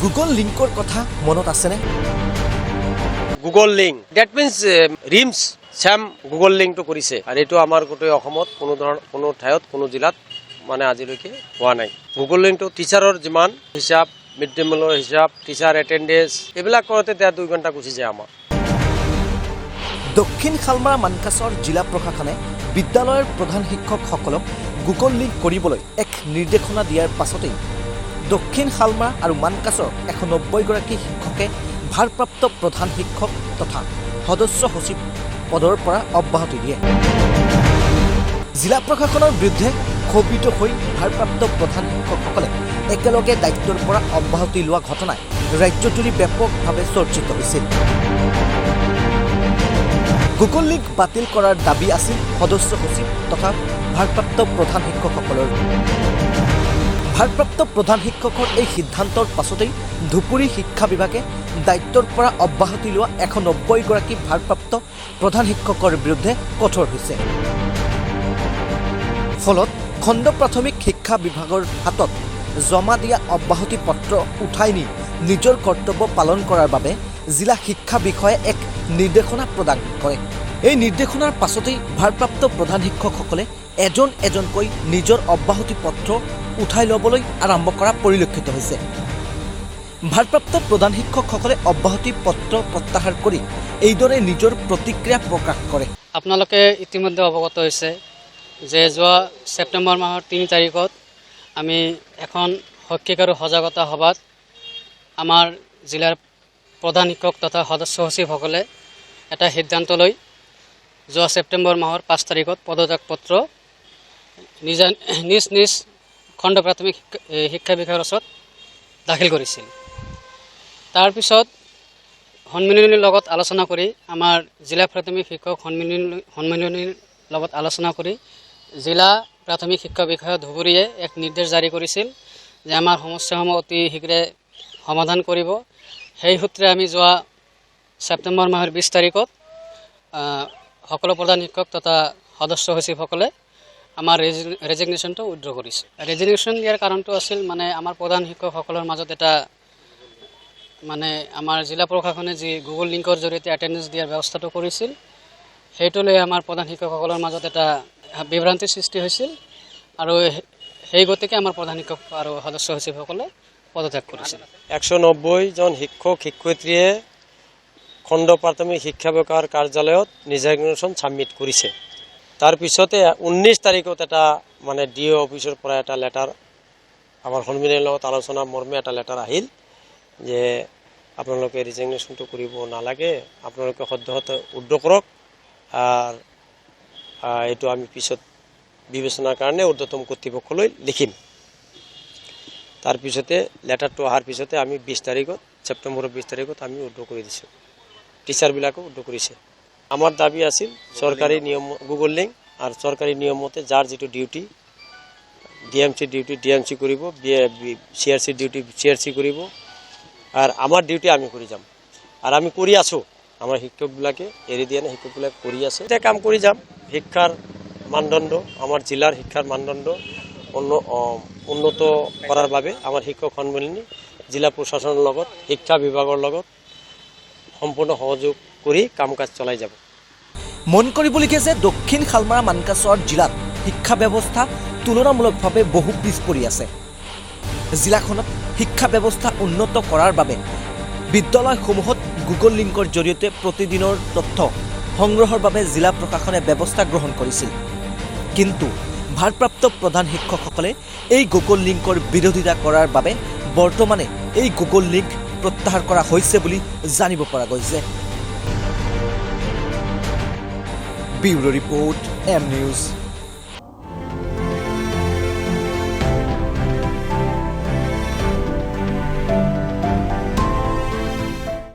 Google লিংকৰ কথা মনত আছেনে? গুগল লিংক ডেট মিনছ ৰিমছ চেম গুগল লিংকটো কৰিছে আৰু এইটো আমাৰ গোটেই অসমত কোনো ঠাইত কোনো জিলাত মানে আজিলৈকে হোৱা নাই। গুগল লিংকটো টিচাৰৰ যিমান হিচাপ, মিড ডে মিলৰ হিচাপ, টিচাৰ এটেণ্ডেঞ্চ এইবিলাক কৰোঁতে 2 ঘণ্টা গুচি যায় আমাৰ। দক্ষিণ শালমাৰা মানকাছৰ জিলা প্ৰশাসনে বিদ্যালয়ৰ প্ৰধান শিক্ষকসকলক গুগল লিংক কৰিবলৈ এক নিৰ্দেশনা দিয়াৰ পাছতেই দক্ষিণ শালমাৰা আৰু মানকাছৰ 190গৰাকী শিক্ষকে ভাৰপ্ৰাপ্ত প্ৰধান শিক্ষক তথা সদস্য সচিব পদৰ পৰা অব্যাহতি দিয়ে। জিলা প্ৰশাসনৰ বিৰুদ্ধে ক্ষোভিত হৈ ভাৰপ্ৰাপ্ত প্ৰধান শিক্ষকসকলে একেলগে দায়িত্বৰ পৰা অব্যাহতি লোৱা ঘটনাই ৰাজ্যজুৰি ব্যাপকভাৱে চৰ্চিত হৈছিল। গুগল লিংক বাতিল কৰাৰ দাবী আছিল সদস্য সচিব তথা ভাৰপ্ৰাপ্ত প্ৰধান শিক্ষকসকলৰ। ভাৰপ্ৰাপ্ত প্ৰধান শিক্ষকৰ এই সিদ্ধান্তৰ পাছতেই ধুপুৰী শিক্ষা বিভাগে দায়িত্বৰ পৰা অব্যাহতি লোৱা 190গৰাকী ভাৰপ্ৰাপ্ত প্ৰধান শিক্ষকৰ বিৰুদ্ধে কঠোৰ হৈছে। ফলত খণ্ড প্ৰাথমিক শিক্ষা বিভাগৰ হাতত জমা দিয়া অব্যাহতি পত্ৰ উঠাই নি নিজৰ কৰ্তব্য পালন কৰাৰ বাবে জিলা শিক্ষা বিষয়াই এক নিৰ্দেশনা প্ৰদান কৰে। এই নিৰ্দেশনাৰ পাছতেই ভাৰপ্ৰাপ্ত প্ৰধান শিক্ষকসকলে এজন এজনকৈ নিজৰ অব্যাহতি পত্ৰ উঠাই ল'বলৈ আৰম্ভ কৰা পৰিলক্ষিত হৈছে। ভাৰপ্ৰাপ্ত প্ৰধান শিক্ষকসকলে অব্যাহতি পত্ৰ প্ৰত্যাহাৰ কৰি এইদৰে নিজৰ প্ৰতিক্ৰিয়া প্ৰকাশ কৰে। আপোনালোকে ইতিমধ্যে অৱগত হৈছে যে যোৱা ছেপ্টেম্বৰ মাহৰ 3 তাৰিখত আমি এখন শৈক্ষিক আৰু সজাগতা সভাত আমাৰ জিলাৰ প্ৰধান শিক্ষক তথা সদস্য সচিবসকলে এটা সিদ্ধান্ত লৈ যোৱা ছেপ্টেম্বৰ মাহৰ 5 তাৰিখত পদত্যাগ পত্ৰ নিজ খণ্ড প্ৰাথমিক শিক্ষা বিষয়াৰ ওচৰত দাখিল কৰিছিল। তাৰপিছত সন্মিলনীৰ লগত আলোচনা কৰি আমাৰ জিলা প্ৰাথমিক শিক্ষক সন্মিলনীৰ লগত আলোচনা কৰি জিলা প্ৰাথমিক শিক্ষা বিষয়া ধুবুৰীয়ে এক নিৰ্দেশ জাৰি কৰিছিল যে আমাৰ সমস্যাসমূহ অতি শীঘ্ৰে সমাধান কৰিব। সেই সূত্ৰে আমি যোৱা ছেপ্টেম্বৰ মাহৰ 20 তাৰিখত সকলো প্ৰধান শিক্ষক তথা সদস্য সচিবসকলে আমাৰ ৰেজিগনেশ্যনটো উইথড্ৰ কৰিছে। ৰেজিগনেশ্যন দিয়াৰ কাৰণটো আছিল মানে আমাৰ প্ৰধান শিক্ষকসকলৰ মাজত এটা মানে আমাৰ জিলা প্ৰশাসনে যি গুগল লিংকৰ জৰিয়তে এটেণ্ডেঞ্চ দিয়াৰ ব্যৱস্থাটো কৰিছিল সেইটো লৈ আমাৰ প্ৰধান শিক্ষকসকলৰ মাজত এটা বিভ্ৰান্তিৰ সৃষ্টি হৈছিল আৰু সেই গতিকে আমাৰ প্ৰধান শিক্ষক আৰু সদস্য সচিবসকলে পদত্যাগ কৰিছিল। 190জন শিক্ষক শিক্ষয়িত্ৰীয়ে খণ্ড প্ৰাথমিক শিক্ষা বিষয়াৰ কাৰ্যালয়ত ৰেজিগনেশ্যন ছাবমিট কৰিছে। তাৰপিছতে 19 তাৰিখত এটা মানে DO অফিচৰ পৰা এটা লেটাৰ আমাৰ সন্মিলনীৰ লগত আলোচনা মৰ্মে এটা লেটাৰ আহিল যে আপোনালোকে ৰেজিগনেশ্যনটো কৰিব নালাগে, আপোনালোকে সদ্যহতে উদ্ৰ কৰক আৰু এইটো আমি পিছত বিবেচনাৰ কাৰণে ঊৰ্ধ্বতম কৰ্তৃপক্ষলৈ লিখিম। তাৰপিছতে লেটাৰটো অহাৰ পিছতে আমি 20 তাৰিখত ছেপ্টেম্বৰৰ 20 তাৰিখত আমি উদ্ৰ কৰি দিছোঁ। টিচাৰবিলাকো উদ্ৰ কৰিছে। আমাৰ দাবী আছিল চৰকাৰী নিয়ম গুগল লিংক আৰু চৰকাৰী নিয়ম মতে যাৰ যিটো ডিউটি DMC ডিউটি DMC কৰিব, CRC ডিউটি CRC কৰিব আৰু আমাৰ ডিউটি আমি কৰি যাম আৰু আমি কৰি আছোঁ। আমাৰ শিক্ষকবিলাকে এৰি দিয়া নাই, শিক্ষকবিলাকে কৰি আছে। এতিয়া কাম কৰি যাম। শিক্ষাৰ মানদণ্ড আমাৰ জিলাৰ শিক্ষাৰ মানদণ্ড উন্নত কৰাৰ বাবে আমাৰ শিক্ষক সন্মিলনী জিলা প্ৰশাসনৰ লগত শিক্ষা বিভাগৰ লগত সম্পূৰ্ণ সহযোগ কৰি কাম কাজ চলাই যাব। মন কৰিবলগীয়া যে দক্ষিণ শালমাৰা মানকাছৰ জিলাত শিক্ষা ব্যৱস্থা তুলনামূলকভাৱে বহু পিছ পৰি আছে। জিলাখনত শিক্ষা ব্যৱস্থা উন্নত কৰাৰ বাবে বিদ্যালয়সমূহত গুগল লিংকৰ জৰিয়তে প্ৰতিদিনৰ তথ্য সংগ্ৰহৰ বাবে জিলা প্ৰশাসনে ব্যৱস্থা গ্ৰহণ কৰিছিল। কিন্তু ভাৰপ্ৰাপ্ত প্ৰধান শিক্ষকসকলে এই গুগল লিংকৰ বিৰোধিতা কৰাৰ বাবে বৰ্তমানে এই গুগল লিংক প্ৰত্যাহাৰ কৰা হৈছে বুলি জানিব পৰা গৈছে। Bureau report M News।